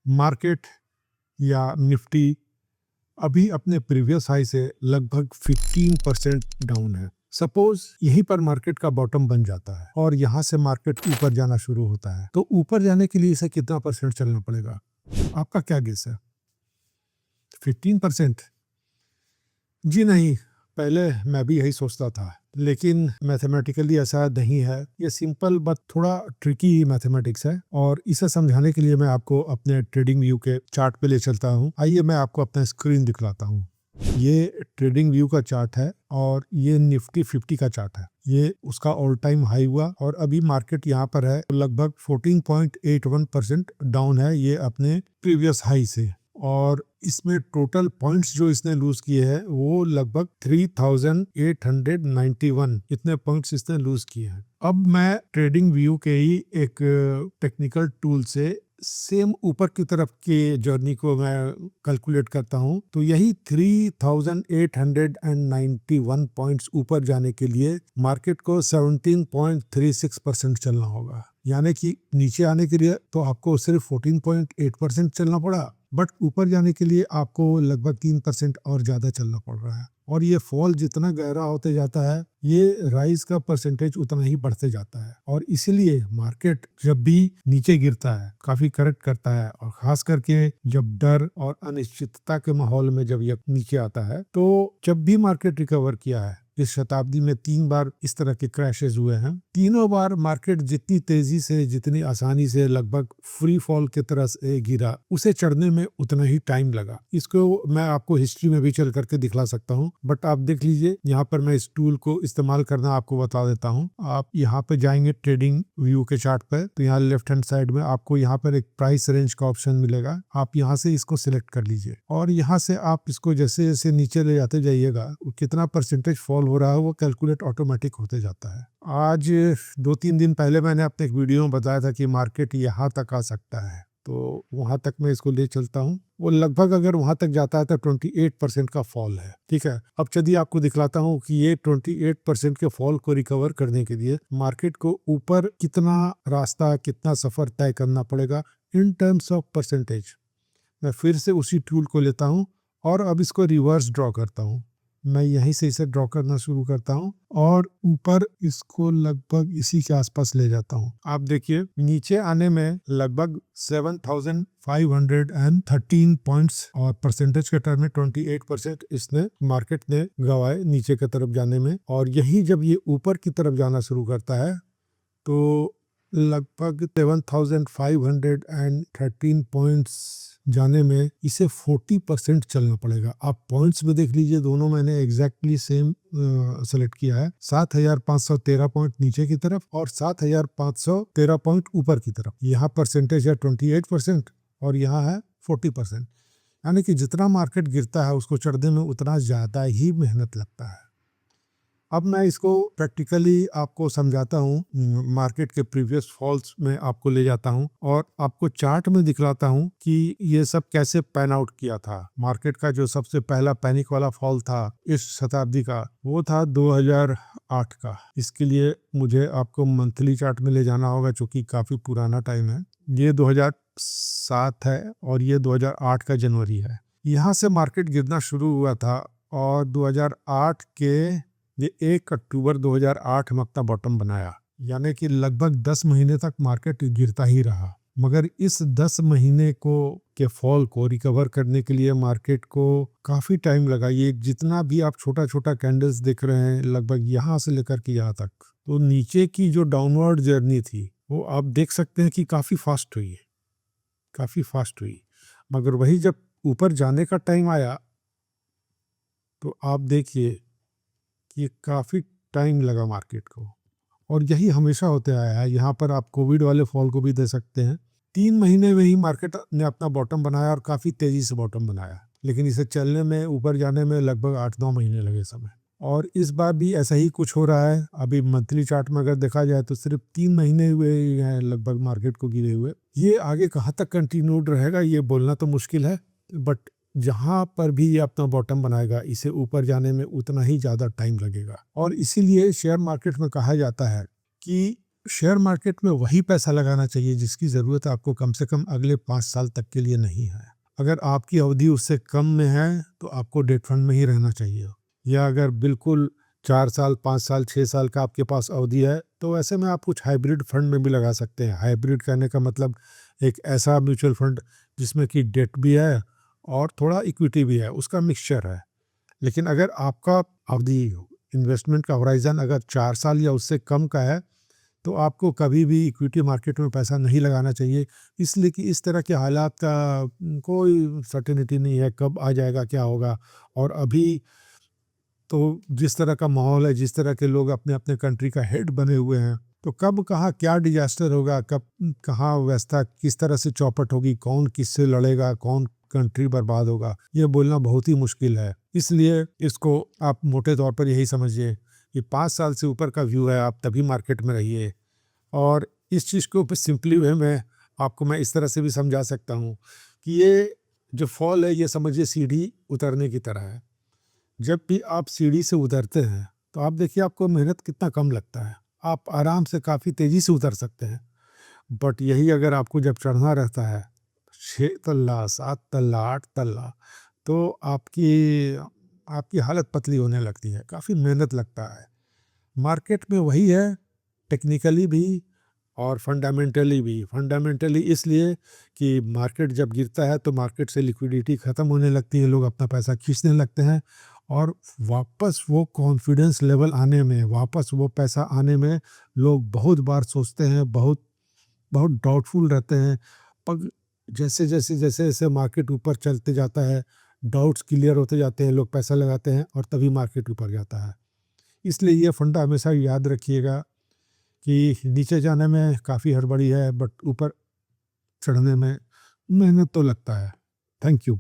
Market या Nifty अभी अपने प्रीवियस हाई से लगभग 15% डाउन है। सपोज यहीं पर मार्केट का बॉटम बन जाता है और यहाँ से मार्केट ऊपर जाना शुरू होता है, तो ऊपर जाने के लिए इसे कितना परसेंट चलना पड़ेगा? आपका क्या गेस है? 15%? जी नहीं, पहले मैं भी यही सोचता था, लेकिन मैथमेटिकली ऐसा नहीं है। ये सिंपल बट थोड़ा ट्रिकी मैथमेटिक्स है, और इसे समझाने के लिए मैं आपको अपने ट्रेडिंग व्यू के चार्ट पे ले चलता हूँ। आइए मैं आपको अपना स्क्रीन दिखलाता हूँ। ये ट्रेडिंग व्यू का चार्ट है और ये निफ्टी 50 का चार्ट है। ये उसका ऑल टाइम हाई हुआ और अभी मार्केट यहाँ पर है लगभग 14.81% डाउन है ये अपने प्रीवियस हाई से, और इसमें टोटल पॉइंट्स जो इसने लूज किए हैं वो लगभग 3891 इतने पॉइंट्स इसने लूज किए हैं। अब मैं ट्रेडिंग व्यू के ही एक टेक्निकल टूल से सेम ऊपर की तरफ के जर्नी को मैं कैलकुलेट करता हूं, तो यही 3891 पॉइंट्स ऊपर जाने के लिए मार्केट को 17.36% चलना होगा। यानी कि नीचे आने के लिए तो आपको सिर्फ 14.8% चलना पड़ा, बट ऊपर जाने के लिए आपको लगभग 3% और ज्यादा चलना पड़ रहा है। और ये फॉल जितना गहरा होते जाता है, ये राइज का परसेंटेज उतना ही बढ़ते जाता है, और इसीलिए मार्केट जब भी नीचे गिरता है काफी करेक्ट करता है, और खास करके जब डर और अनिश्चितता के माहौल में जब ये नीचे आता है, तो जब भी मार्केट रिकवर किया है इस शताब्दी में 3 बार इस तरह के क्रैशेस हुए हैं। तीनों बार मार्केट जितनी तेजी से, जितनी आसानी से लगभग फ्री फॉल की तरह से गिरा, उसे चढ़ने में उतना ही टाइम लगा। इसको मैं आपको हिस्ट्री में भी चल करके दिखला सकता हूँ, बट आप देख लीजिए यहाँ पर मैं इस टूल को इस्तेमाल करना आपको बता देता हूँ। आप यहाँ पे जाएंगे ट्रेडिंग व्यू के चार्ट पर, तो यहाँ लेफ्ट हैंड साइड में आपको यहाँ पर एक प्राइस रेंज का ऑप्शन मिलेगा। आप यहाँ से इसको सिलेक्ट कर लीजिए, और यहाँ से आप इसको जैसे जैसे नीचे ले जाते जाइएगा, कितना परसेंटेज फॉल हो रहा है वो कैलकुलेट ऑटोमेटिक होते जाता है। आज 2-3 दिन पहले मैंने अपने एक वीडियो में बताया था कि मार्केट यहाँ तक आ सकता है, तो वहां तक मैं इसको ले चलता हूँ। वो लगभग अगर वहां तक जाता है तो 28% का फॉल है। ठीक है, अब चलिए आपको दिखलाता हूँ कि ये 28% के फॉल को रिकवर करने के लिए मार्केट को ऊपर कितना रास्ता, कितना सफर तय करना पड़ेगा इन टर्म्स ऑफ परसेंटेज। मैं फिर से उसी टूल को लेता हूँ और अब इसको रिवर्स ड्रॉ करता हूँ। मैं यहीं से इसे ड्रॉ करना शुरू करता हूँ और ऊपर इसको लगभग इसी के आसपास ले जाता हूँ। आप देखिए नीचे आने में लगभग 7513 पॉइंट्स, और परसेंटेज के टर्म में 28% इसने मार्केट ने गंवाए नीचे की तरफ जाने में। और यही जब ये ऊपर की तरफ जाना शुरू करता है तो लगभग 7513 पॉइंट्स जाने में इसे 40% चलना पड़ेगा। आप पॉइंट्स में देख लीजिए, दोनों मैंने एग्जैक्टली सेम सेलेक्ट किया है। 7513 पॉइंट नीचे की तरफ और 7513 पॉइंट ऊपर की तरफ। यहाँ परसेंटेज है 28% और यहाँ है 40%। यानी कि जितना मार्केट गिरता है उसको चढ़ने में उतना ज़्यादा ही मेहनत लगता है। अब मैं इसको प्रैक्टिकली आपको समझाता हूँ, मार्केट के प्रीवियस फॉल्स में आपको ले जाता हूँ और आपको चार्ट में दिखलाता हूँ कि ये सब कैसे पैन आउट किया था। मार्केट का जो सबसे पहला पैनिक वाला फॉल था इस शताब्दी का, वो था 2008 का। इसके लिए मुझे आपको मंथली चार्ट में ले जाना होगा, जो कि काफ़ी पुराना टाइम है। ये 2007 है और ये 2008 का जनवरी है। यहाँ से मार्केट गिरना शुरू हुआ था और 2008 के ये 1 अक्टूबर 2008 में अपना बॉटम बनाया। यानी कि लगभग 10 महीने तक मार्केट गिरता ही रहा। मगर इस 10 महीने को के फॉल को रिकवर करने के लिए मार्केट को काफ़ी टाइम लगा। ये जितना भी आप छोटा छोटा कैंडल्स देख रहे हैं, लगभग यहाँ से लेकर के यहाँ तक, तो नीचे की जो डाउनवर्ड जर्नी थी वो आप देख सकते हैं कि काफ़ी फास्ट हुई, काफ़ी फास्ट हुई। मगर वही जब ऊपर जाने का टाइम आया तो आप देखिए ये काफ़ी टाइम लगा मार्केट को, और यही हमेशा होते आया है। यहाँ पर आप कोविड वाले फॉल को भी दे सकते हैं। 3 महीने में ही मार्केट ने अपना बॉटम बनाया और काफ़ी तेज़ी से बॉटम बनाया, लेकिन इसे चलने में, ऊपर जाने में लगभग 8-9 महीने लगे समय। और इस बार भी ऐसा ही कुछ हो रहा है। अभी मंथली चार्ट में अगर देखा जाए तो सिर्फ 3 महीने हुए हैं लगभग मार्केट को गिरे हुए। ये आगे कहाँ तक कंटिन्यूड रहेगा ये बोलना तो मुश्किल है, बट जहाँ पर भी ये अपना बॉटम बनाएगा इसे ऊपर जाने में उतना ही ज़्यादा टाइम लगेगा। और इसीलिए शेयर मार्केट में कहा जाता है कि शेयर मार्केट में वही पैसा लगाना चाहिए जिसकी ज़रूरत आपको कम से कम अगले 5 साल तक के लिए नहीं है। अगर आपकी अवधि उससे कम में है तो आपको डेट फंड में ही रहना चाहिए, या अगर बिल्कुल 4 साल, 5 साल, 6 साल का आपके पास अवधि है तो ऐसे में आप कुछ हाइब्रिड फंड में भी लगा सकते हैं। हाइब्रिड कहने का मतलब एक ऐसा म्यूचुअल फंड जिसमें कि डेट भी है और थोड़ा इक्विटी भी है, उसका मिक्सचर है। लेकिन अगर आपका अवधि, इन्वेस्टमेंट का होराइज़न अगर 4 साल या उससे कम का है तो आपको कभी भी इक्विटी मार्केट में पैसा नहीं लगाना चाहिए, इसलिए कि इस तरह के हालात का कोई सर्टेनिटी नहीं है कब आ जाएगा, क्या होगा। और अभी तो जिस तरह का माहौल है, जिस तरह के लोग अपने अपने कंट्री का हेड बने हुए हैं, तो कब कहाँ क्या डिजास्टर होगा, कब कहाँ व्यवस्था किस तरह से चौपट होगी, कौन किससे लड़ेगा, कौन कंट्री बर्बाद होगा, ये बोलना बहुत ही मुश्किल है। इसलिए इसको आप मोटे तौर पर यही समझिए कि 5 साल से ऊपर का व्यू है, आप तभी मार्केट में रहिए। और इस चीज़ को सिंपली वे में आपको मैं इस तरह से भी समझा सकता हूँ कि ये जो फॉल है ये समझिए सीढ़ी उतरने की तरह है। जब भी आप सीढ़ी से उतरते हैं तो आप देखिए आपको मेहनत कितना कम लगता है, आप आराम से काफ़ी तेज़ी से उतर सकते हैं। बट यही अगर आपको जब चढ़ना रहता है 6 तल्ला, 7 तल्ला, 8 तल्ला, तो आपकी आपकी हालत पतली होने लगती है, काफ़ी मेहनत लगता है। मार्केट में वही है, टेक्निकली भी और फंडामेंटली भी। फंडामेंटली इसलिए कि मार्केट जब गिरता है तो मार्केट से लिक्विडिटी ख़त्म होने लगती है, लोग अपना पैसा खींचने लगते हैं और वापस वो कॉन्फिडेंस लेवल आने में, वापस वो पैसा आने में लोग बहुत बार सोचते हैं, बहुत बहुत डाउटफुल रहते हैं। पर जैसे जैसे जैसे जैसे मार्केट ऊपर चलते जाता है, डाउट्स क्लियर होते जाते हैं, लोग पैसा लगाते हैं और तभी मार्केट ऊपर जाता है। इसलिए ये फंडा हमेशा याद रखिएगा कि नीचे जाने में काफ़ी हड़बड़ी है बट ऊपर चढ़ने में मेहनत तो लगता है। Thank you.